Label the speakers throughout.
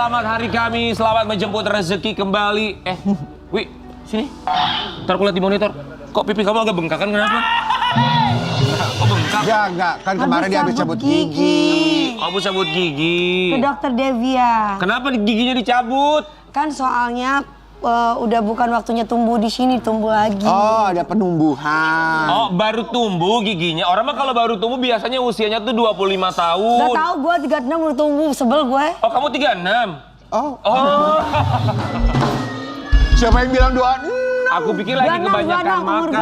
Speaker 1: selamat hari Kamis, selamat menjemput rezeki kembali. Wi, sini. Ntar aku lihat di monitor. Kok pipi kamu agak bengkak kan, kenapa? Kok bengkak?
Speaker 2: Enggak, kan kemarin dia habis cabut gigi.
Speaker 1: Kamu cabut gigi.
Speaker 3: Ke dokter Devia.
Speaker 1: Kenapa giginya dicabut?
Speaker 3: Kan soalnya udah bukan waktunya tumbuh di sini, tumbuh lagi.
Speaker 2: Oh, ada penumbuhan.
Speaker 1: Oh, baru tumbuh giginya. Orang mah kalau baru tumbuh biasanya usianya tuh 25 tahun.
Speaker 3: Gak tau, gue 36 udah tumbuh, sebel gue.
Speaker 1: Oh, kamu 36?
Speaker 2: Oh.
Speaker 1: Oh.
Speaker 2: Siapa yang bilang 26?
Speaker 1: Aku pikir lagi kebanyakan makan.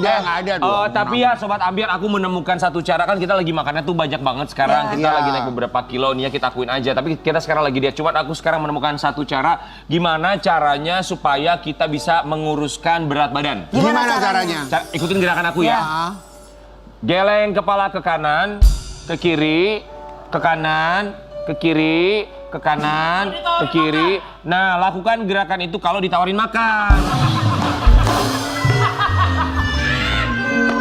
Speaker 2: Nggak ada.
Speaker 1: Oh, tapi ya Sobat Ambiar, aku menemukan satu cara. Kan kita lagi makannya tuh banyak banget sekarang. Kita lagi naik beberapa kilo nih ya, kita akuin aja. Tapi kita sekarang lagi diet. Cuman aku sekarang menemukan satu cara. Gimana caranya supaya kita bisa menguruskan berat badan.
Speaker 2: Gimana caranya?
Speaker 1: Ikutin gerakan aku ya. Geleng kepala ke kanan, ke kiri, ke kanan, ke kiri, ke kanan, ke kiri. Nah, lakukan gerakan itu kalau ditawarin makan.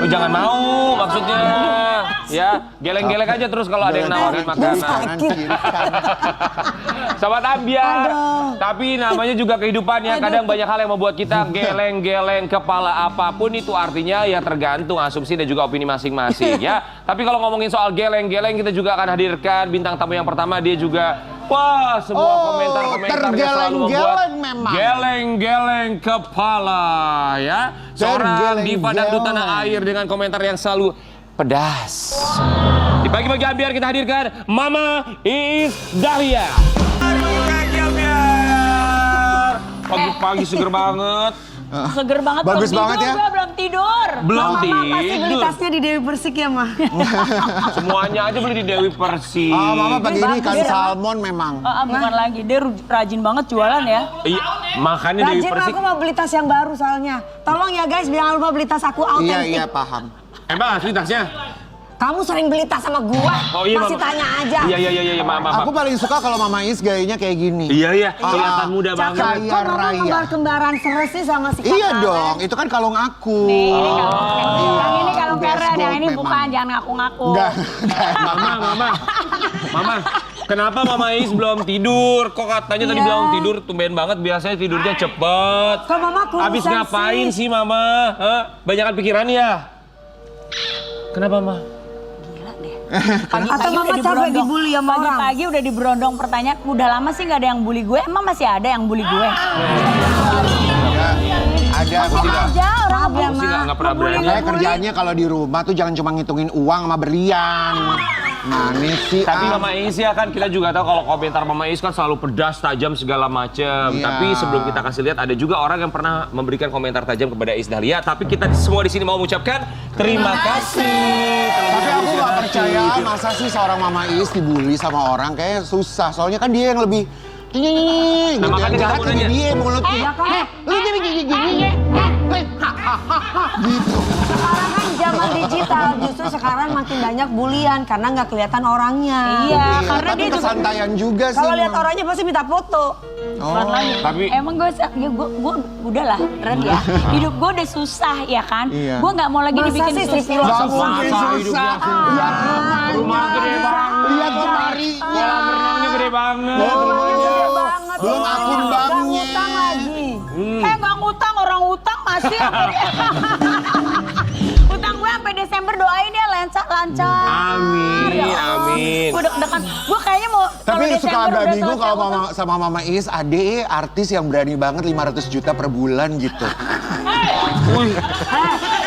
Speaker 1: Lu jangan mau maksudnya. Ya, geleng-geleng aja terus kalau ada yang nawarin makanan. Sobat Ambiar. Tapi namanya juga kehidupan ya. Kadang banyak hal yang membuat kita geleng-geleng kepala. Apapun itu artinya ya tergantung asumsi dan juga opini masing-masing ya. Tapi kalau ngomongin soal geleng-geleng, kita juga akan hadirkan bintang tamu yang pertama. Dia juga wah, semua komentar-komentarnya selalu membuat geleng-geleng kepala ya. Seorang diva dangdut tanah air dengan komentar yang selalu pedas. Di pagi-pagi Ambiar kita hadirkan Mama Iis Dahlia. Pagi-pagi seger banget.
Speaker 4: Seger banget.
Speaker 2: Bagus banget ya.
Speaker 4: Belum tidur.
Speaker 1: Belum tidur.
Speaker 3: Pasti beli tasnya di Dewi Persik ya, Mah?
Speaker 1: Semuanya aja beli di Dewi Persik.
Speaker 2: Oh, Mama pagi ini ikan salmon memang.
Speaker 4: Bukan lagi, dia rajin banget jualan ya.
Speaker 1: Iya, makanya Dewi
Speaker 3: Rajin,
Speaker 1: Persik.
Speaker 3: aku mau beli tas yang baru soalnya. Tolong ya guys, jangan lupa beli tas aku autentik.
Speaker 2: Iya, paham.
Speaker 1: Emang asli tasnya?
Speaker 3: Kamu sering beli tas sama gua,
Speaker 1: Oh, iya,
Speaker 3: masih
Speaker 1: Mama.
Speaker 3: tanya aja.
Speaker 1: Iya, maaf.
Speaker 2: Aku paling suka kalau Mama Is gayanya kayak gini.
Speaker 1: Iya, kelihatan muda banget.
Speaker 2: Kaya
Speaker 3: Kok Mama
Speaker 2: raya.
Speaker 3: kembar-kembaran seres sih sama si kakak?
Speaker 2: Iya dong, itu kan kalung aku.
Speaker 4: Nih, ini yang ini kalau keren,
Speaker 2: Best
Speaker 4: yang ini
Speaker 2: gold
Speaker 4: bukan,
Speaker 2: memang.
Speaker 4: jangan ngaku-ngaku.
Speaker 2: Enggak.
Speaker 1: Mama, kenapa Mama Is belum tidur? Kok katanya tadi bilang tidur tumben banget, biasanya tidurnya cepet.
Speaker 3: Kok Mama kurusan
Speaker 1: Habis ngapain sih Mama? Banyakan pikiran ya? Kenapa, Ma?
Speaker 3: Atau Mama capek dibully sama orang?
Speaker 4: Pagi-pagi udah diberondong pertanyaan, udah lama sih nggak ada yang bully gue, emang masih ada yang bully gue?
Speaker 2: Ada.
Speaker 4: Aja orang
Speaker 3: Maaf ya,
Speaker 1: Aku sih
Speaker 3: Ma.
Speaker 1: nggak pernah berani.
Speaker 2: Saya kerjaannya kalau di rumah tuh jangan cuma ngitungin uang sama berlian. Manis sih.
Speaker 1: Tapi Mama Is ya kan kita juga tahu kalau komentar Mama Is kan selalu pedas, tajam segala macem.
Speaker 2: Iya.
Speaker 1: Tapi sebelum kita kasih lihat ada juga orang yang pernah memberikan komentar tajam kepada Is Dahlia. Tapi kita semua di sini mau mengucapkan terima kasih.
Speaker 2: Tapi aku gak percaya masa sih seorang Mama Is dibully sama orang, kayak susah. Soalnya kan dia yang lebih gitu,
Speaker 1: makanya
Speaker 2: yang jahat
Speaker 1: kamu
Speaker 2: kan
Speaker 1: nanya.
Speaker 2: dia mulutnya. Lu jadi gini. Gitu.
Speaker 3: Sekarang kan zaman digital, justru sekarang makin banyak bulian karena nggak kelihatan orangnya.
Speaker 4: Iya, karena
Speaker 2: Tapi
Speaker 4: dia juga
Speaker 2: kesantaian juga sih.
Speaker 3: Kalau lihat
Speaker 2: Ma.
Speaker 3: orangnya pasti minta foto.
Speaker 4: bukan lagi.
Speaker 1: Tapi
Speaker 4: Emang gue udahlah, Ren ya. Hidup gue udah susah ya kan.
Speaker 2: Iya.
Speaker 4: Gue nggak mau lagi
Speaker 3: Masa
Speaker 4: dibikin
Speaker 3: sih
Speaker 4: susah.
Speaker 3: istri pilot?
Speaker 2: Gak mungkin
Speaker 1: Masa
Speaker 2: susah.
Speaker 1: hidupnya
Speaker 2: Lihat rumahnya.
Speaker 1: rumah gede banget.
Speaker 2: Lihat lemari.
Speaker 1: Kolam renangnya gede banget.
Speaker 3: Gede banget.
Speaker 2: Belum akun
Speaker 3: Nggak
Speaker 2: banknya.
Speaker 3: ngutang lagi.
Speaker 4: Nggak ngutang, orang utang masih utang gue sampai Desember, doain ya lancar.
Speaker 1: Amin.
Speaker 4: Gue deg-degan. Gue kayaknya mau
Speaker 2: Tapi suka
Speaker 4: Desember
Speaker 2: agak
Speaker 4: udah
Speaker 2: bingung
Speaker 4: selesai
Speaker 2: kalau
Speaker 4: utang.
Speaker 2: sama Mama Is, ade artis yang berani banget 500 juta per bulan gitu.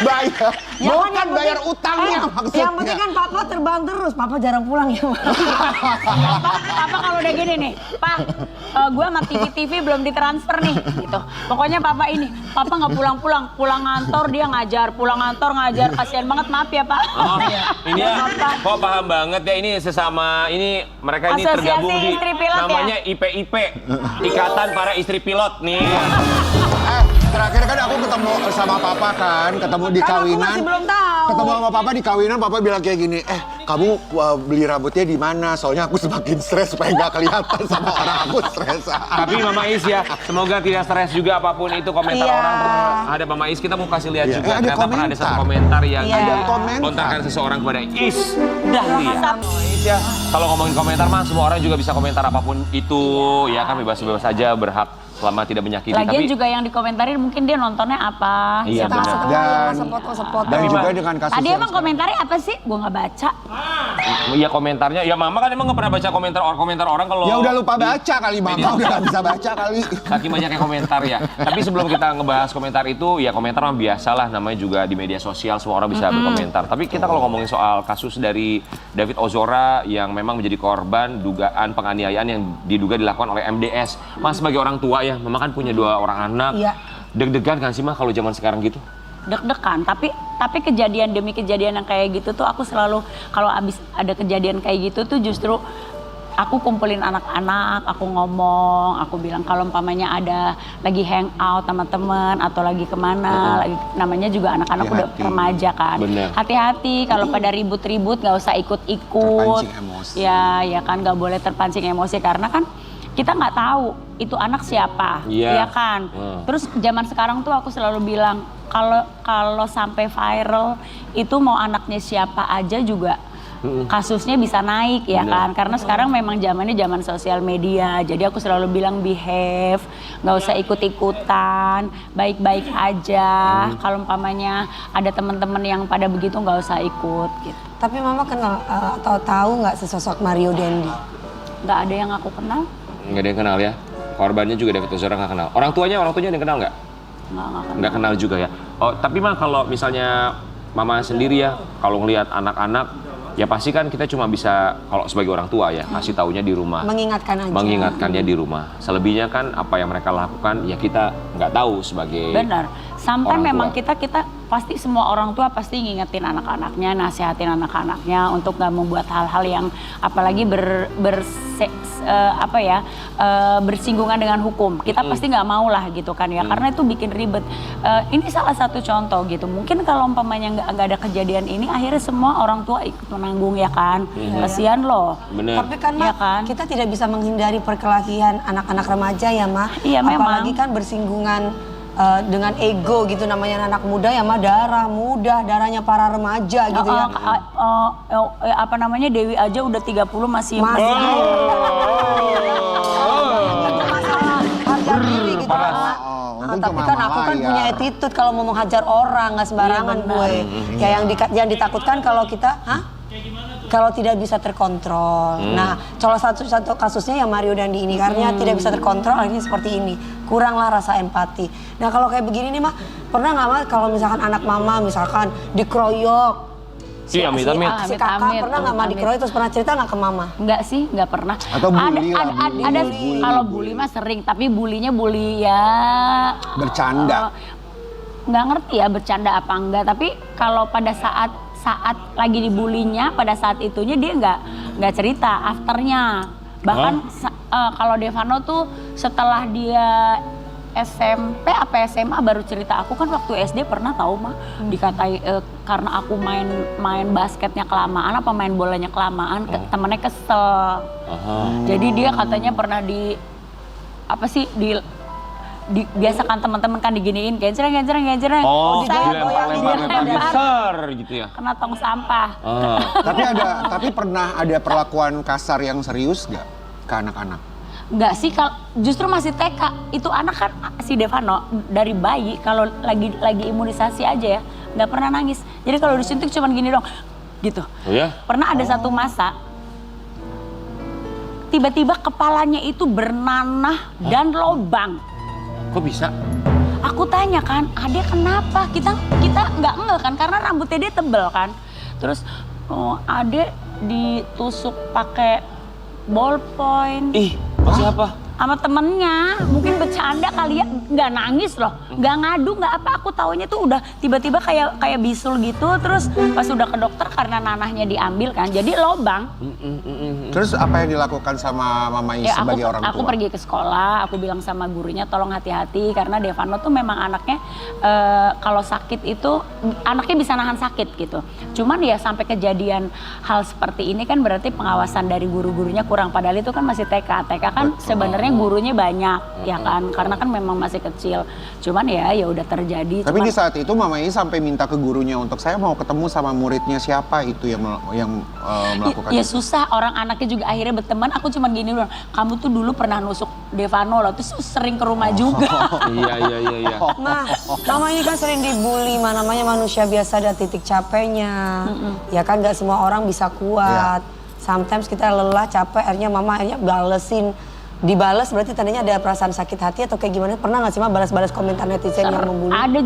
Speaker 2: Bayar,
Speaker 3: Ya kan,
Speaker 2: bukan
Speaker 3: yang
Speaker 2: bayar
Speaker 3: penting-
Speaker 2: utangnya maksudnya.
Speaker 3: Yang penting kan Papa terbang terus, Papa jarang pulang ya.
Speaker 4: Papa kalau udah gini nih, Pak, gue sama TV belum ditransfer nih, gitu. Pokoknya Papa ini, Papa nggak pulang ngantor dia ngajar, pulang ngantor ngajar, kasihan banget, maaf ya Pak.
Speaker 1: Oh, ini ya, kok paham banget ya ini sesama ini mereka ini
Speaker 4: Asosiasi
Speaker 1: tergabung di
Speaker 4: Istri Pilot ya?
Speaker 1: namanya IPIP, Ikatan Para Istri Pilot nih.
Speaker 2: Terakhir kan aku ketemu sama Papa kan, ketemu di
Speaker 3: Kan aku
Speaker 2: kawinan.
Speaker 3: masih belum tahu.
Speaker 2: ketemu sama papa di kawinan, papa bilang kayak gini, kamu beli rambutnya di mana? Soalnya aku semakin stres supaya nggak kelihatan sama orang aku stres.
Speaker 1: Tapi Mama Is ya, semoga tidak stres juga apapun itu komentar
Speaker 3: Iya.
Speaker 1: orang. Ada Mama Is, kita mau kasih lihat
Speaker 2: Iya.
Speaker 1: juga.
Speaker 2: Ada
Speaker 1: Ternyata pernah ada
Speaker 2: komentar.
Speaker 1: satu komentar yang
Speaker 3: Iya.
Speaker 2: Ada komentar.
Speaker 1: lontarkan seseorang kepada Is Dahlia. Is ya, kalau ngomongin komentar mah semua orang juga bisa komentar apapun itu, ya kan bebas-bebas saja, berhak selama tidak menyakiti.
Speaker 4: Lagian
Speaker 1: Tapi
Speaker 4: juga yang dikomentarin mungkin dia nontonnya apa.
Speaker 1: Iya,
Speaker 4: siapa
Speaker 1: benar.
Speaker 4: tahu.
Speaker 2: Dan-
Speaker 3: sepotong.
Speaker 2: Dan
Speaker 1: Tapi,
Speaker 2: juga
Speaker 1: Ma,
Speaker 2: dengan kasus
Speaker 4: Tadi
Speaker 2: yang
Speaker 4: emang komentarnya apa sih? Gue nggak baca.
Speaker 1: iya komentarnya, ya Mama kan emang nggak pernah baca komentar orang kalau
Speaker 2: Ya udah lupa baca kali
Speaker 1: media
Speaker 2: mama, udah nggak bisa baca kali.
Speaker 1: saking banyaknya komentar ya. Tapi sebelum kita ngebahas komentar itu, ya komentar mah biasa lah, namanya juga di media sosial semua orang bisa berkomentar. Tapi kita kalau ngomongin soal kasus dari David Ozora yang memang menjadi korban dugaan penganiayaan yang diduga dilakukan oleh MDS. Mas sebagai orang tua ya, Mama kan punya 2 orang anak.
Speaker 3: Iya.
Speaker 1: Deg-degan kan sih mah kalau zaman sekarang gitu?
Speaker 4: Deg-degan, tapi kejadian demi kejadian yang kayak gitu tuh aku selalu kalau abis ada kejadian kayak gitu tuh justru aku kumpulin anak-anak, aku ngomong, aku bilang kalau umpamanya ada lagi hangout sama temen atau lagi kemana, lagi namanya juga anak-anak udah
Speaker 2: Hati-hati.
Speaker 4: remaja kan.
Speaker 1: Bener.
Speaker 4: Hati-hati kalau pada ribut-ribut nggak usah ikut-ikut.
Speaker 2: Terpancing emosi.
Speaker 4: Ya kan nggak boleh terpancing emosi karena kan kita nggak tahu itu anak siapa,
Speaker 1: Iya.
Speaker 4: ya kan. Terus zaman sekarang tuh aku selalu bilang kalau sampai viral itu mau anaknya siapa aja juga kasusnya bisa naik ya
Speaker 1: Bener.
Speaker 4: kan. Karena sekarang memang zamannya zaman sosial media. Jadi aku selalu bilang behave, nggak usah ikut-ikutan, baik-baik aja. Kalau umpamanya ada teman-teman yang pada begitu nggak usah ikut gitu.
Speaker 3: Tapi Mama kenal atau tahu nggak sesosok Mario Dendi?
Speaker 4: Nggak ada yang aku kenal,
Speaker 1: Nggak ada yang kenal ya? Korbannya juga David Ozora nggak kenal. Orang tuanya ada yang kenal nggak?
Speaker 4: nggak kenal.
Speaker 1: Nggak kenal juga ya. Oh, tapi mah kalau misalnya Mama sendiri ya, kalau ngelihat anak-anak, ya pasti kan kita cuma bisa kalau sebagai orang tua ya kasih taunya di rumah,
Speaker 3: Mengingatkan aja.
Speaker 1: mengingatkannya di rumah. Selebihnya kan apa yang mereka lakukan ya kita nggak tahu sebagai
Speaker 4: Benar. Sampai
Speaker 1: orang
Speaker 4: memang
Speaker 1: tua.
Speaker 4: kita pasti semua orang tua pasti ngingetin anak-anaknya, nasihatin anak-anaknya untuk nggak membuat hal-hal yang apalagi bersinggungan dengan hukum. Kita pasti nggak mau lah gitu kan ya, karena itu bikin ribet. Ini salah satu contoh gitu. Mungkin kalau umpamanya nggak ada kejadian ini, akhirnya semua orang tua ikut menanggung ya kan. Kasihan loh.
Speaker 1: bener.
Speaker 3: Tapi kan,
Speaker 4: Iya
Speaker 3: Ma,
Speaker 4: kan?
Speaker 3: kita tidak bisa menghindari perkelahian anak-anak remaja ya, Ma.
Speaker 4: Iya, memang.
Speaker 3: Apalagi kan bersinggungan dengan ego gitu, namanya anak muda ya, Ma. Darah muda, darahnya para remaja gitu ya.
Speaker 4: Apa namanya, Dewi aja udah 30 masih
Speaker 3: Masih masalah harga diri gitu kan, Ma.
Speaker 2: untung
Speaker 3: Tapi
Speaker 2: cuma
Speaker 3: kan aku kan
Speaker 2: Malaya.
Speaker 3: punya attitude kalau mau menghajar orang, nggak sembarangan
Speaker 4: Iya, benar.
Speaker 3: gue. Ya yang ditakutkan kalau kita, kalau tidak bisa terkontrol. Nah, salah satu kasusnya yang Mario Dandi ini karena tidak bisa terkontrol akhirnya seperti ini. Kuranglah rasa empati. Nah, kalau kayak begini nih, Mah, pernah nggak, Mah, kalau misalkan anak Mama misalkan dikeroyok?
Speaker 1: Iya, amit-amit.
Speaker 3: Si kakak
Speaker 4: Amit-amit,
Speaker 3: pernah nggak, Mah,
Speaker 4: amit-amit.
Speaker 3: dikeroyok terus pernah cerita nggak ke Mama?
Speaker 4: Enggak sih, nggak pernah.
Speaker 2: Atau bully lah,
Speaker 4: Ada
Speaker 2: bully.
Speaker 4: kalau bully mah sering, tapi bulinya bully ya
Speaker 2: Bercanda.
Speaker 4: nggak ngerti ya bercanda apa enggak. Tapi kalau pada saat lagi dibulinya, pada saat itunya dia nggak cerita afternya. Bahkan kalau Devano tuh setelah dia SMP apa SMA baru cerita. Aku kan waktu SD pernah tahu mah dikatai karena aku main basketnya kelamaan apa main bolanya kelamaan, temennya kesel. Jadi dia katanya pernah biasakan teman-teman kan diginiin genjreng.
Speaker 1: Oh,
Speaker 4: Saya
Speaker 1: dilempar besar gitu ya.
Speaker 4: kena tong sampah.
Speaker 2: Tapi pernah ada perlakuan kasar yang serius nggak ke anak-anak?
Speaker 4: Enggak sih, justru masih TK. Itu anak kan si Devano dari bayi kalau lagi imunisasi aja ya, nggak pernah nangis. Jadi kalau disuntik cuman gini dong, gitu.
Speaker 1: Oh ya?
Speaker 4: Pernah ada satu masa tiba-tiba kepalanya itu bernanah dan lobang.
Speaker 1: Kok bisa?
Speaker 4: Aku tanya kan, Ade kenapa? Kita nggak ngeh kan karena rambutnya dia tebel kan. Terus Ade ditusuk pakai ballpoint.
Speaker 1: Ih, masih apa?
Speaker 4: sama temennya, mungkin bercanda kali ya, nggak nangis loh, nggak ngadu, nggak apa, aku taunya tuh udah tiba-tiba kayak bisul gitu, terus pas udah ke dokter karena nanahnya diambil kan, jadi lobang.
Speaker 2: Terus apa yang dilakukan sama Mama Is sebagai orang tua?
Speaker 4: Aku pergi ke sekolah, aku bilang sama gurunya tolong hati-hati karena Devano tuh memang anaknya kalau sakit itu anaknya bisa nahan sakit gitu. Cuman ya sampai kejadian hal seperti ini kan berarti pengawasan dari guru-gurunya kurang, padahal itu kan masih TK. TK kan sebenarnya gurunya banyak ya kan, karena kan memang masih kecil. Cuman ya udah terjadi.
Speaker 2: Tapi di saat itu Mama Is sampai minta ke gurunya untuk saya mau ketemu sama muridnya siapa itu yang melakukan
Speaker 4: ya
Speaker 2: itu.
Speaker 4: susah, orang anaknya juga akhirnya berteman. Aku cuma gini bilang, kamu tuh dulu pernah nusuk Devano loh, terus sering ke rumah juga.
Speaker 1: Iya.
Speaker 3: Mama ini kan sering dibully, namanya manusia biasa ada titik capeknya. Ya kan gak semua orang bisa kuat. Sometimes kita lelah, capek, akhirnya Mama dibales berarti tandanya ada perasaan sakit hati atau kayak gimana? Pernah gak sih Mama balas-balas komentar netizen yang membuli?
Speaker 4: Ada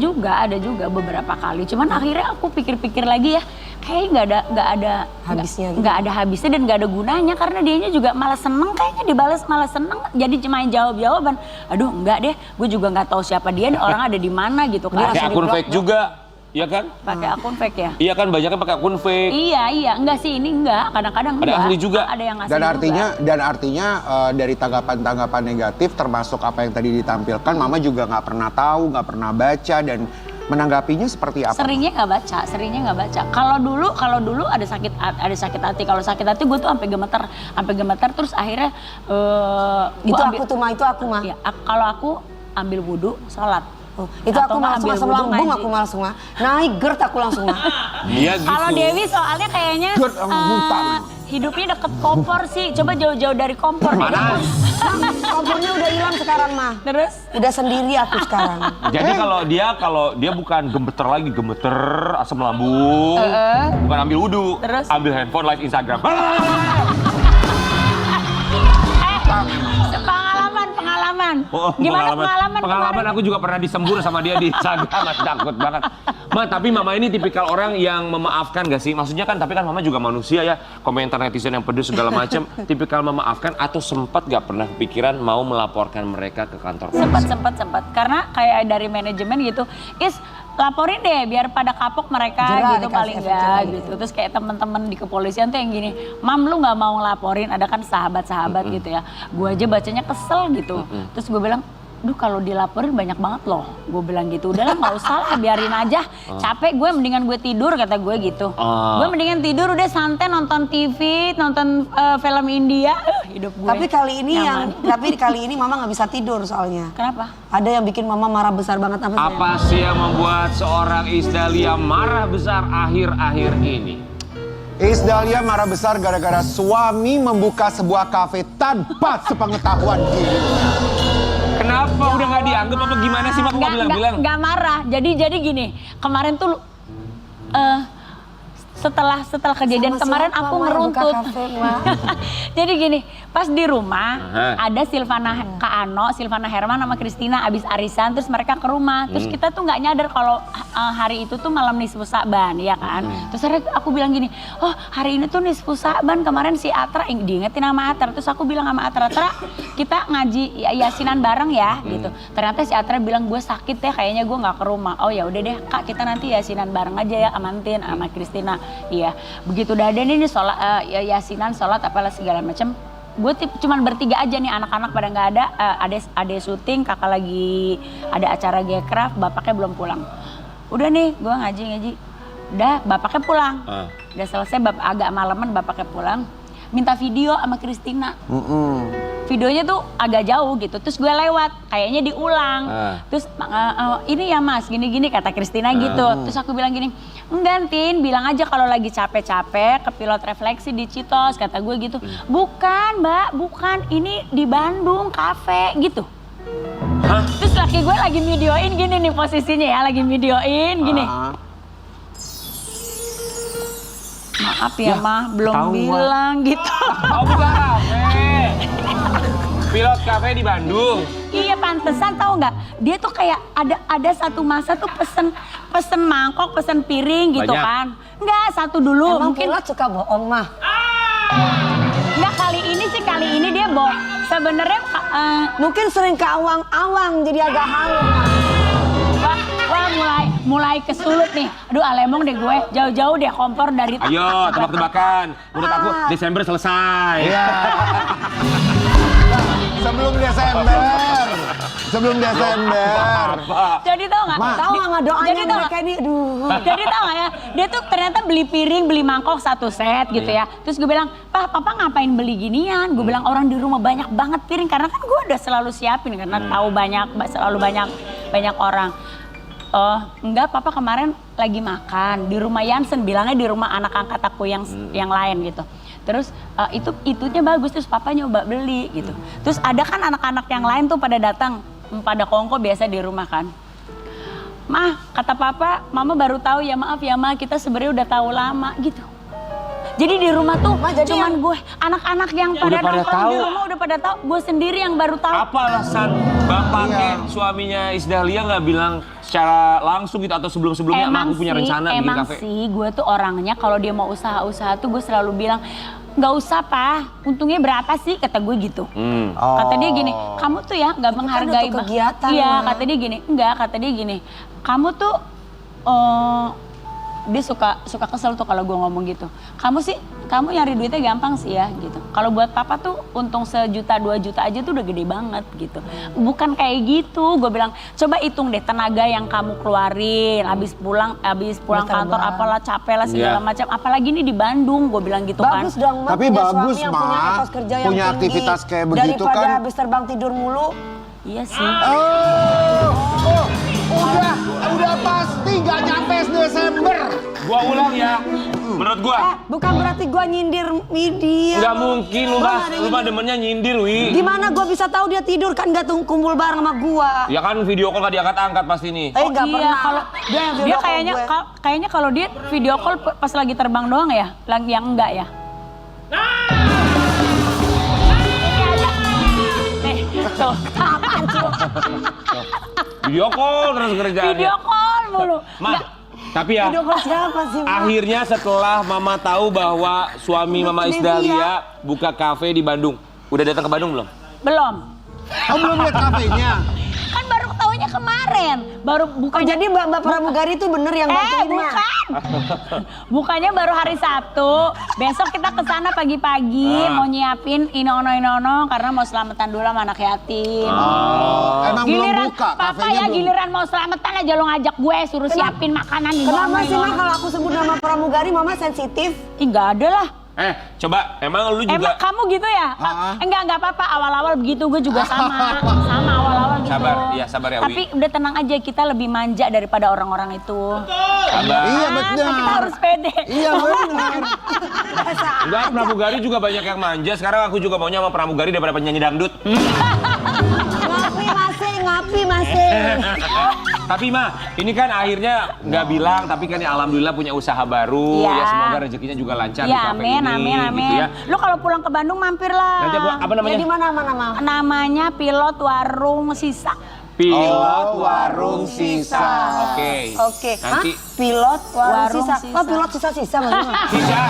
Speaker 4: juga beberapa kali. Cuman akhirnya aku pikir-pikir lagi ya, kayaknya nggak ada
Speaker 3: Habisnya gitu.
Speaker 4: nggak ada habisnya dan nggak ada gunanya karena dianya juga malah seneng, kayaknya dibales malah seneng, jadi cuma jawab-jawaban. Aduh enggak deh, gue juga nggak tahu siapa dia, nih orang ada di mana gitu kan.
Speaker 1: Pakai akun fake juga, iya kan?
Speaker 4: Pakai akun fake ya?
Speaker 1: Iya kan, banyak kan pakai akun fake.
Speaker 4: Iya, enggak sih, ini enggak, kadang-kadang enggak.
Speaker 1: Ada ahli juga.
Speaker 4: Ada yang ngasih
Speaker 2: Dan artinya dari tanggapan-tanggapan negatif termasuk apa yang tadi ditampilkan, Mama juga nggak pernah tahu, nggak pernah baca dan menanggapinya seperti apa?
Speaker 4: Seringnya nggak baca. Kalau dulu ada sakit hati. Kalau sakit hati gue tuh sampai gemeter terus akhirnya
Speaker 3: Itu aku mah.
Speaker 4: Ya, kalau aku ambil wudhu, sholat.
Speaker 3: Itu
Speaker 4: Atau
Speaker 3: aku langsung
Speaker 4: ambil wudhu,
Speaker 3: lambung,
Speaker 4: ngaji.
Speaker 3: aku langsung naik GERD aku langsung
Speaker 1: Iya gitu.
Speaker 4: Kalau Dewi soalnya kayaknya
Speaker 2: GERD sama muntah.
Speaker 4: hidupnya deket kompor sih. Coba jauh-jauh dari kompor.
Speaker 1: Panas.
Speaker 3: kompornya udah hilang sekarang mah.
Speaker 4: Terus?
Speaker 3: Udah sendiri aku sekarang.
Speaker 1: Jadi kalau dia bukan gemeter asam lambung, bukan ambil wudhu,
Speaker 4: Terus?
Speaker 1: ambil handphone live Instagram.
Speaker 4: Pengalaman.
Speaker 1: Oh,
Speaker 4: Gimana pengalaman
Speaker 1: Pengalaman
Speaker 4: kemarin?
Speaker 1: aku juga pernah disembur sama dia di Instagram, takut banget. Tapi Mama ini tipikal orang yang memaafkan gak sih? Maksudnya kan, tapi kan Mama juga manusia ya, komentar netizen yang pedes segala macam. Tipikal memaafkan atau sempat gak pernah kepikiran mau melaporkan mereka ke kantor polisi?
Speaker 4: Sempat. Karena kayak dari manajemen gitu, laporin deh biar pada kapok mereka
Speaker 3: Jerah,
Speaker 4: gitu
Speaker 3: dikasih
Speaker 4: paling
Speaker 3: efek
Speaker 4: enggak
Speaker 3: jerah
Speaker 4: gitu. Terus kayak teman-teman di kepolisian tuh yang gini, "Mam, lu nggak mau ngelaporin?" Ada kan sahabat-sahabat gitu ya. Gue aja bacanya kesel gitu. Terus gue bilang, "Duh, kalau dilaporin banyak banget loh." Gue bilang gitu. Udahlah, nggak usah lah, biarin aja. Capek gue, mendingan gue tidur, kata gue gitu. Gue mendingan tidur, udah santai nonton TV, nonton film India. Hidup gue.
Speaker 3: Tapi
Speaker 4: nyaman.
Speaker 3: kali ini Mama nggak bisa tidur soalnya.
Speaker 4: Kenapa?
Speaker 3: Ada yang bikin Mama marah besar banget apa sih?
Speaker 1: Apa sih yang membuat seorang Isdalia marah besar akhir-akhir ini?
Speaker 2: Isdalia marah besar gara-gara suami membuka sebuah kafe tanpa sepengetahuan dirinya.
Speaker 1: Kenapa udah nggak dianggap apa gimana sih? Mak mau bilang-bilang.
Speaker 4: Nggak marah. Jadi gini, kemarin tuh setelah kejadian
Speaker 3: Sama
Speaker 4: kemarin
Speaker 3: siapa,
Speaker 4: aku
Speaker 3: Ma, yang buka
Speaker 4: ngeruntut.
Speaker 3: kafe, Ma?
Speaker 4: Jadi gini, pas di rumah
Speaker 1: Aha.
Speaker 4: ada Silvana Herman sama Christina abis arisan, terus mereka ke rumah. Terus kita tuh nggak nyadar kalau hari itu tuh malam nisfu Sa'ban, ya kan? Terus akhirnya aku bilang gini, "Oh, hari ini tuh nisfu Sa'ban, kemarin si Atra," diingetin sama Atra. Terus aku bilang sama Atra, "Kita ngaji yasinan bareng ya," gitu. Ternyata si Atra bilang, "Gue sakit ya, kayaknya gue nggak ke rumah." "Oh ya udah deh Kak, kita nanti yasinan bareng aja ya, amantin sama Christina." Iya, begitu udah ada nih sholat, yasinan, sholat apalah segala macam. Gue cuman bertiga aja nih, anak-anak pada nggak ada. Ade syuting, kakak lagi ada acara G-Craft, bapaknya belum pulang. Udah nih, gue ngaji. Udah, bapaknya pulang. Udah selesai, agak malaman bapaknya pulang. Minta video sama Christina. Videonya tuh agak jauh gitu, terus gue lewat, kayaknya diulang. Terus ini ya Mas, gini-gini kata Christina gitu. Terus aku bilang gini, "Enggak, Tin, bilang aja kalau lagi capek-capek ke pilot refleksi di Citos," kata gue gitu. "Bukan Mbak, bukan, ini di Bandung, kafe," gitu. Terus laki gue lagi videoin gini nih posisinya ya, lagi videoin gini. "Maaf ya, Mah, belum
Speaker 1: ketahuan.
Speaker 4: bilang," gitu.
Speaker 1: Oh, bukan kafe. Pilot kafe di Bandung.
Speaker 4: Iya, pantesan tahu nggak? Dia tuh kayak ada satu masa tuh pesen mangkok, pesen piring gitu
Speaker 1: Banyak.
Speaker 4: kan. Enggak, satu dulu.
Speaker 3: Emang
Speaker 4: Mungkin
Speaker 3: pilot suka bohong mah.
Speaker 4: enggak, kali ini dia bawa sebenarnya
Speaker 3: Mungkin sering ke awang-awang jadi agak halu.
Speaker 4: wah mulai kesulut nih. Aduh alemong deh gue. Jauh-jauh deh kompor dari
Speaker 1: Ayo, tebak-tebakan. Menurut aku Desember selesai.
Speaker 2: Iya. Sebelum Desember.
Speaker 4: Jadi tau nggak?
Speaker 3: Tahu nggak doanya
Speaker 4: Jadi tau
Speaker 3: mereka ini? Aduh.
Speaker 4: Jadi tau gak ya, dia tuh ternyata beli piring, beli mangkok 1 set gitu ya. Terus gue bilang, Papa ngapain beli ginian? Gue bilang orang di rumah banyak banget piring, karena kan gue udah selalu siapin, karena tahu selalu banyak orang. Oh enggak, Papa kemarin lagi makan di rumah Yansen, bilangnya di rumah anak angkat aku yang lain gitu. Terus itunya bagus, terus Papa nyoba beli gitu. Terus ada kan anak-anak yang lain tuh pada datang, pada kongko biasa di rumah kan. Mah, kata Papa, Mama baru tahu ya, maaf ya Ma, kita sebenarnya udah tahu lama gitu. Jadi di rumah tuh cuman gue, anak-anak yang pada nongkrong di rumah udah pada tahu, gue sendiri yang baru tahu.
Speaker 1: Apa alasan bapaknya suaminya Isdahlia nggak bilang secara langsung gitu atau sebelum-sebelumnya aku punya rencana bikin
Speaker 4: emang
Speaker 1: kafe?
Speaker 4: sih, gue tuh orangnya kalau dia mau usaha-usaha tuh gue selalu bilang, nggak usah Pak, untungnya berapa sih, kata gue gitu. Kata dia gini, kamu tuh ya nggak menghargai
Speaker 3: kegiatan.
Speaker 4: Iya, kata dia gini, kata dia gini, kamu tuh dia suka kesel tuh kalau gue ngomong gitu. Kamu nyari duitnya gampang sih ya gitu. Kalau buat Papa tuh untung 1 juta 2 juta aja tuh udah gede banget gitu. Bukan kayak gitu. Gue bilang coba hitung deh tenaga yang kamu keluarin. Habis pulang kantor apalah capek lah segala macam. Apalagi ini di Bandung. Gue bilang gitu kan.
Speaker 3: Bagus dong, Ma.
Speaker 2: Tapi
Speaker 3: Punya
Speaker 2: bagus,
Speaker 3: suami yang
Speaker 2: Ma.
Speaker 3: punya etos kerja yang
Speaker 2: Punya
Speaker 3: tinggi.
Speaker 2: aktivitas kayak begitu
Speaker 3: Daripada
Speaker 2: kan.
Speaker 3: habis terbang tidur mulu.
Speaker 4: Iya sih.
Speaker 2: Udah pasti gak nyampe Desember.
Speaker 1: Gua ulang ya, menurut gua.
Speaker 3: Bukan berarti gue nyindir media.
Speaker 1: Nggak mungkin lu mah demennya nyindir, Wi.
Speaker 3: Gimana gue bisa tahu dia tidur kan gak kumpul bareng sama gue.
Speaker 1: Ya kan video call nggak diangkat-angkat pasti nih.
Speaker 3: Gak
Speaker 4: Iya,
Speaker 3: pernah.
Speaker 4: kalau
Speaker 3: dia yang
Speaker 4: dia
Speaker 3: video call
Speaker 4: kayaknya
Speaker 3: gue.
Speaker 4: kayaknya kalau dia video call pas lagi terbang doang ya, yang enggak ya. Tuh, apaan sih lo?
Speaker 1: Video call terus kerjaannya.
Speaker 4: Video call mulu.
Speaker 1: Ma, tapi ya
Speaker 3: Video call siapa sih, Ma?
Speaker 1: akhirnya setelah Mama tahu bahwa suami Mama Isdahlia buka kafe di Bandung. Udah datang ke Bandung belum?
Speaker 4: Belum.
Speaker 2: Oh, belum lihat kafenya?
Speaker 4: Kan baru ketahuinya kemarin. Baru buka.
Speaker 3: Jadi Mbak Pramugari itu bener yang bantuin, Ma?
Speaker 4: Bukan. Bukanya baru hari Sabtu. Besok kita ke sana pagi-pagi mau nyiapin inono karena mau selamatan dulu sama anak yatim.
Speaker 2: Emang belum buka
Speaker 4: Papa
Speaker 2: kafenya
Speaker 4: ya
Speaker 2: belum?
Speaker 4: giliran mau selamatan aja lo ngajak gue suruh siapin makanan
Speaker 3: Kenapa sih, Ma?
Speaker 4: inono.
Speaker 3: Kalau aku sebut nama Pramugari, Mama sensitif.
Speaker 4: Ih, nggak ada lah.
Speaker 1: Coba emang lu
Speaker 4: Emang
Speaker 1: juga
Speaker 4: kamu gitu ya? Enggak apa-apa. Awal-awal begitu gue juga sama awal-awal gitu.
Speaker 1: Sabar ya, Wi.
Speaker 4: Tapi udah tenang aja, kita lebih manja daripada orang-orang itu.
Speaker 1: Sabar.
Speaker 2: Iya,
Speaker 4: Kan,
Speaker 2: benar.
Speaker 4: kita harus pede.
Speaker 2: Iya, benar.
Speaker 1: Enggak, pramugari juga banyak yang manja. Sekarang aku juga maunya sama pramugari daripada penyanyi dangdut.
Speaker 3: Ngapi masih.
Speaker 1: Tapi Ma, ini kan akhirnya nggak bilang, tapi kan ya alhamdulillah punya usaha baru.
Speaker 4: Iya.
Speaker 1: Ya semoga rezekinya juga lancar di
Speaker 4: Ya,
Speaker 1: kafe
Speaker 4: amin,
Speaker 1: ini.
Speaker 4: amin.
Speaker 1: Gitu ya.
Speaker 4: Lu kalau pulang ke Bandung mampir lah.
Speaker 1: Nanti apa namanya?
Speaker 3: Di mana, Ma?
Speaker 4: Namanya Pilot Warung Sisa.
Speaker 1: Pilot Warung Sisa. Oke.
Speaker 3: Oke.
Speaker 1: Nanti
Speaker 3: Pilot warung
Speaker 4: Warung
Speaker 3: sisa.
Speaker 4: sisa.
Speaker 3: Oh, pilot sisa-sisa, Ma.
Speaker 1: Sisa.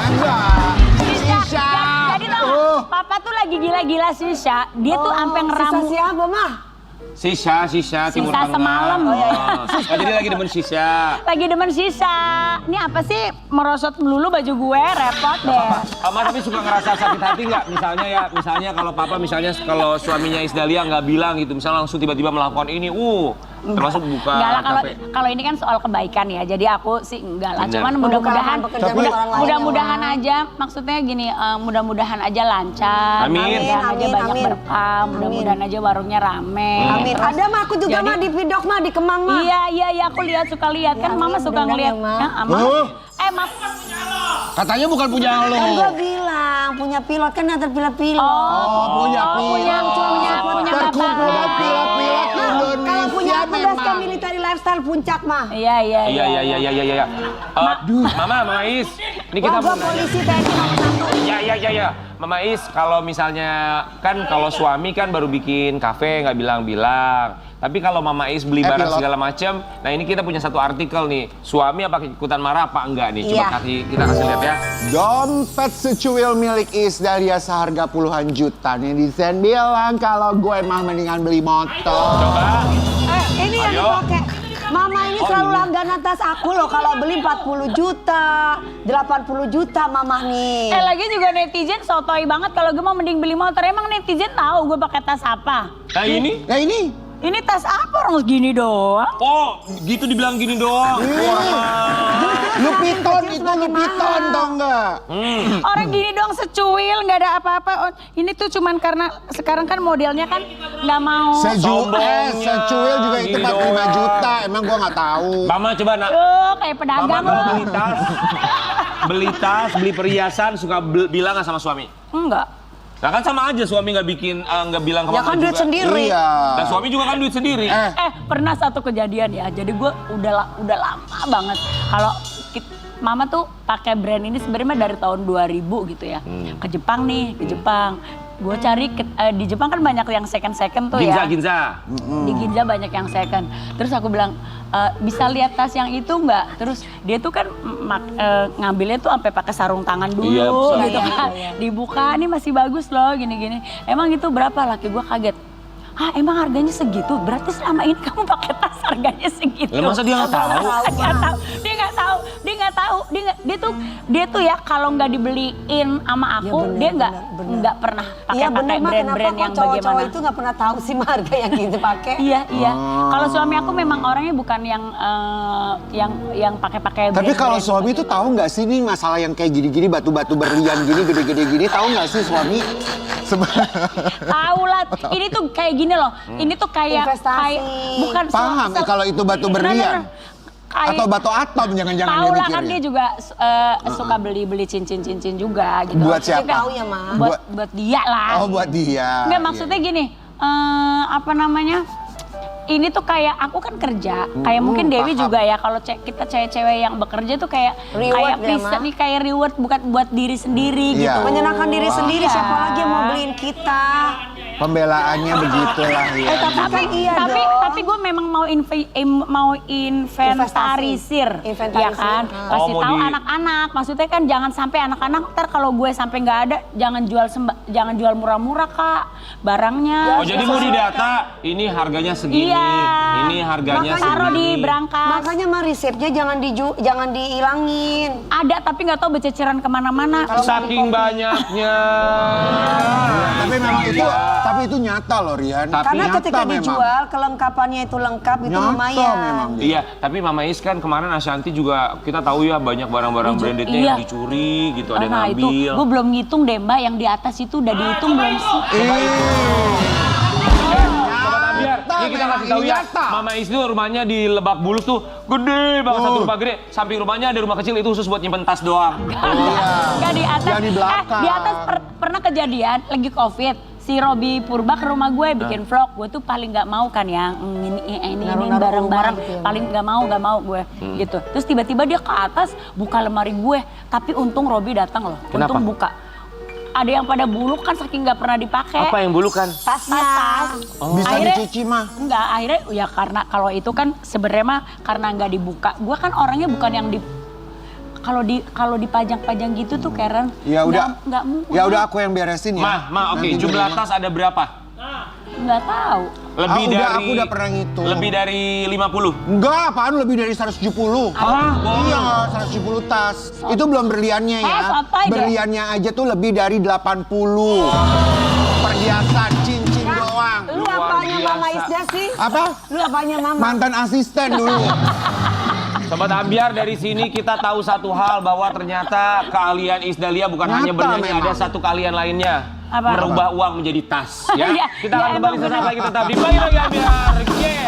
Speaker 4: Sisa. Jadi tau, Papa tuh lagi gila-gila Sisa. Dia tuh sampai
Speaker 3: Sisa
Speaker 4: ngeramu.
Speaker 3: siapa, Ma?
Speaker 1: Sisa Timur
Speaker 4: Sisa
Speaker 1: Tengah.
Speaker 4: semalam.
Speaker 1: Oh, jadi lagi demen sisa.
Speaker 4: Lagi demen Sisa. Ini apa sih merosot melulu baju gue, repot deh.
Speaker 1: Ma tapi suka ngerasa sakit hati nggak? Misalnya kalau Papa kalau suaminya Isdahlia nggak bilang gitu, misalnya langsung tiba-tiba melakukan ini, termasuk buka
Speaker 4: Enggak lah,
Speaker 1: kafe.
Speaker 4: kalau ini kan soal kebaikan ya. Jadi aku sih enggak lah.
Speaker 1: Bener.
Speaker 4: Cuman mudah-mudahan
Speaker 3: Pekerjaan orang lain
Speaker 4: mudah-mudahan
Speaker 3: yang
Speaker 4: aja, maksudnya gini, mudah-mudahan aja lancar.
Speaker 1: Amin.
Speaker 4: Mudah-mudahan aja
Speaker 3: Amin,
Speaker 4: banyak
Speaker 3: amin.
Speaker 4: berkah. Mudah-mudahan aja warungnya rame.
Speaker 3: Amin.
Speaker 4: Terus-
Speaker 3: Ada, Ma. Aku juga,
Speaker 4: Jadi-
Speaker 3: Ma, di Pidok, Ma, di Kemang, Ma.
Speaker 4: Iya, aku suka lihat kan
Speaker 3: Ya,
Speaker 4: Mama
Speaker 3: amin,
Speaker 4: suka ngeliat.
Speaker 3: mudah-mudahan ya, Ma.
Speaker 4: Ma.
Speaker 2: Katanya bukan punya lo.
Speaker 3: Kan gue bilang, punya pilot kan yang terpilih-pilot.
Speaker 2: Punya
Speaker 3: Kalau
Speaker 2: Terkumpul pilot-pilot
Speaker 3: punya
Speaker 2: Indonesia
Speaker 3: aku Deska
Speaker 2: memang.
Speaker 3: Military Lifestyle Puncak, Ma.
Speaker 4: Iya.
Speaker 1: Iya. Mama Is, ini kita
Speaker 3: Wah,
Speaker 1: mau
Speaker 3: gue
Speaker 1: nanya.
Speaker 3: polisi TNI nomor 1.
Speaker 1: Ya. Mama Is, kalau misalnya kan kalau suami kan baru bikin kafe nggak bilang-bilang. Tapi kalau Mama Is beli barang
Speaker 2: Epilog.
Speaker 1: segala macam, nah ini kita punya satu artikel nih. Suami apa ikutan marah apa enggak nih? Coba
Speaker 3: Iya.
Speaker 1: kita kasih lihat ya.
Speaker 2: Dompet secuil milik Isdalia seharga puluhan juta. Netizen bilang kalau gue mah mendingan beli motor.
Speaker 1: Coba.
Speaker 3: Ini yang
Speaker 1: Ayo.
Speaker 3: dipakai. Mama ini selalu langganan tas aku loh. Kalau beli 40 juta, 80 juta mama nih.
Speaker 4: Lagi juga netizen sotoy banget kalau gue mau mending beli motor. Emang netizen tahu gue pakai tas apa?
Speaker 1: Nah ini.
Speaker 2: Nah ini.
Speaker 4: Ini tas apa orang segini doang?
Speaker 1: Oh, gitu dibilang gini doang.
Speaker 2: Lu piton itu, lu piton tau nggak?
Speaker 4: Orang gini doang secuil, nggak ada apa-apa. Oh, ini tuh cuman karena sekarang kan modelnya kan nggak mau.
Speaker 1: Sombongnya,
Speaker 2: secuil juga itu
Speaker 1: gini
Speaker 2: 45
Speaker 1: doang.
Speaker 2: juta. Emang gua nggak tahu.
Speaker 1: Mama coba nak.
Speaker 4: Kayak pedagang
Speaker 1: Mama kalau
Speaker 4: loh.
Speaker 1: beli tas, beli perhiasan suka bilang nggak sama suami?
Speaker 4: Enggak.
Speaker 1: Nah kan sama aja suami nggak bikin nggak bilang ke
Speaker 3: Ya
Speaker 1: Mama
Speaker 3: kan duit
Speaker 1: juga.
Speaker 3: sendiri.
Speaker 2: Iya.
Speaker 1: Dan suami juga kan duit sendiri.
Speaker 4: Pernah satu kejadian ya. Jadi gue udah lama banget. Kalau Mama tuh pakai brand ini sebenarnya dari tahun 2000 gitu ya. Ke Jepang nih, ke Jepang. Gue cari di Jepang kan banyak yang second tuh ya.
Speaker 1: Ginza.
Speaker 4: Di Ginza banyak yang second. Terus aku bilang, bisa lihat tas yang itu nggak? Terus dia tuh kan ngambilnya tuh sampai pakai sarung tangan dulu
Speaker 1: Iya,
Speaker 4: gitu kan. Dibuka, ini masih bagus loh gini-gini. Emang itu berapa? Laki gue kaget. Hah, emang harganya segitu? Berarti selama ini kamu pakai tas harganya segitu?
Speaker 1: Lah masa dia nggak tahu?
Speaker 4: Dia nggak tahu. Dia tuh ya kalau nggak dibeliin sama aku,
Speaker 3: bener,
Speaker 4: dia
Speaker 3: bener.
Speaker 4: nggak pernah
Speaker 3: Iya
Speaker 4: pakai
Speaker 3: bener mah,
Speaker 4: brand-brand
Speaker 3: kenapa
Speaker 4: yang
Speaker 3: kok cowok-cowok
Speaker 4: bagaimana.
Speaker 3: itu nggak pernah tahu sih harga yang gitu pakai.
Speaker 4: Iya. Kalau suami aku memang orangnya bukan yang pakai-pakai.
Speaker 2: Tapi kalau
Speaker 4: brand-brand
Speaker 2: suami tuh tahu nggak sih nih masalah yang kayak gini-gini batu-batu berlian gini gede-gede gini tahu nggak sih suami?
Speaker 4: Tahu lah. Ini tuh kayak gini loh. Ini tuh kayak
Speaker 3: Investasi.
Speaker 4: bukan
Speaker 2: Paham kalau itu batu berlian?
Speaker 4: Kayak-
Speaker 2: Atau batu atom jangan-jangan
Speaker 4: tahu
Speaker 2: dia
Speaker 4: lah kan
Speaker 2: mikirnya.
Speaker 4: dia juga suka beli cincin-cincin juga gitu.
Speaker 2: Buat
Speaker 3: Dia
Speaker 2: siapa?
Speaker 3: tahu ya Ma.
Speaker 4: Buat dia lah.
Speaker 2: Oh buat dia.
Speaker 4: Enggak maksudnya gini, apa namanya? Ini tuh kayak aku kan kerja, kayak mungkin Dewi
Speaker 2: paham.
Speaker 4: juga ya kalau kita cewek-cewek yang bekerja tuh kayak
Speaker 3: Reward ya,
Speaker 4: bisa
Speaker 3: Ma.
Speaker 4: nih kayak reward bukan buat diri sendiri
Speaker 2: Iya.
Speaker 4: gitu.
Speaker 3: Menyenangkan diri sendiri,
Speaker 4: Iya.
Speaker 3: siapa lagi yang mau beliin kita?
Speaker 2: Pembelaannya begitulah ya.
Speaker 3: Tapi iya dong.
Speaker 4: tapi gue memang mau inventarisir,
Speaker 3: Inventarisir.
Speaker 4: ya kan?
Speaker 3: Ah.
Speaker 4: Kasih
Speaker 1: Oh, mau
Speaker 4: tahu
Speaker 1: di-
Speaker 4: anak-anak. Maksudnya kan jangan sampai anak-anak ntar kalau gue sampai nggak ada, jangan jual murah-murah kak barangnya.
Speaker 1: Oh jadi mau didata, ini harganya segini,
Speaker 4: Iya.
Speaker 1: ini harganya
Speaker 3: Makanya
Speaker 1: segini.
Speaker 4: Taruh di berangkas.
Speaker 3: Makanya mah resepnya jangan dihilangin.
Speaker 4: Ada tapi nggak tahu bececeran kemana-mana.
Speaker 1: Saking banyaknya.
Speaker 2: Tapi itu nyata loh Rian.
Speaker 3: Karena
Speaker 2: Nyata
Speaker 3: ketika
Speaker 2: memang.
Speaker 3: dijual kelengkapannya itu lengkap itu
Speaker 2: Nyata
Speaker 3: lumayan.
Speaker 2: memang.
Speaker 1: Iya, tapi Mama Is kan kemarin Ashanti juga kita tahu ya banyak barang-barang brandednya
Speaker 4: Iya.
Speaker 1: yang dicuri gitu, ada yang
Speaker 4: Nah itu
Speaker 1: ngambil.
Speaker 4: gue belum ngitung deh mbak yang di atas itu udah dihitung belum sih?
Speaker 1: Sobat Ambiar, ini kita
Speaker 2: memang,
Speaker 1: kasih tahu
Speaker 2: ini
Speaker 1: ya,
Speaker 2: nyata.
Speaker 1: Mama Is itu rumahnya di Lebak Bulus tuh gede banget, satu rumah gede. Samping rumahnya ada rumah kecil itu khusus buat nyimpen tas doang.
Speaker 4: Nggak di atas.
Speaker 2: Yang di belakang.
Speaker 4: Di atas pernah kejadian lagi COVID. Si Robi Purba ke rumah gue bikin vlog. Gue tuh paling nggak mau kan yang ini
Speaker 3: Naruh-naruh
Speaker 4: barang-barang.
Speaker 3: rumah gitu ya.
Speaker 4: Paling nggak mau gue gitu. Terus tiba-tiba dia ke atas buka lemari gue. Tapi untung Robi datang loh.
Speaker 1: Kenapa?
Speaker 4: Untung buka. Ada yang pada buluk kan saking nggak pernah dipakai.
Speaker 1: Apa yang bulukan?
Speaker 3: Tasnya.
Speaker 4: Tas.
Speaker 2: Bisa
Speaker 4: Akhirnya-
Speaker 2: dicuci mah.
Speaker 4: Enggak, akhirnya ya karena kalau itu kan sebenarnya mah karena nggak dibuka. Gue kan orangnya bukan yang kalau dipajang-pajang gitu tuh Karen.
Speaker 2: Ya udah.
Speaker 4: Nggak mungkin.
Speaker 2: Ya udah aku yang beresin ya.
Speaker 1: Oke,
Speaker 2: Nanti
Speaker 1: jumlah
Speaker 2: belinya.
Speaker 1: tas ada berapa?
Speaker 4: Nggak tahu.
Speaker 1: Lebih
Speaker 2: udah,
Speaker 1: dari
Speaker 2: aku udah pernah ngitung.
Speaker 1: Lebih dari 50.
Speaker 2: Enggak, apaan lebih dari 170. Iya, 170 tas. Itu belum berliannya ya.
Speaker 4: santai deh.
Speaker 2: Berliannya aja tuh lebih dari 80. Perhiasan cincin doang.
Speaker 3: Lu
Speaker 1: Luar
Speaker 3: apanya Mama
Speaker 1: biasa.
Speaker 3: Isda sih?
Speaker 2: Apa?
Speaker 3: Lu apanya Mama?
Speaker 2: Mantan asisten dulu.
Speaker 1: Sobat Ambiar, dari sini kita tahu satu hal bahwa ternyata keahlian Isdalia bukan
Speaker 2: Nyata
Speaker 1: hanya bernyanyi,
Speaker 2: memang.
Speaker 1: ada satu keahlian lainnya.
Speaker 4: Apa?
Speaker 1: Merubah uang menjadi tas. Ya,
Speaker 4: Iya,
Speaker 1: kita akan
Speaker 4: iya,
Speaker 1: kembali
Speaker 4: emang
Speaker 1: sesaat
Speaker 4: benar.
Speaker 1: lagi tetap di Bagi Bagi Ambiar. Yeah.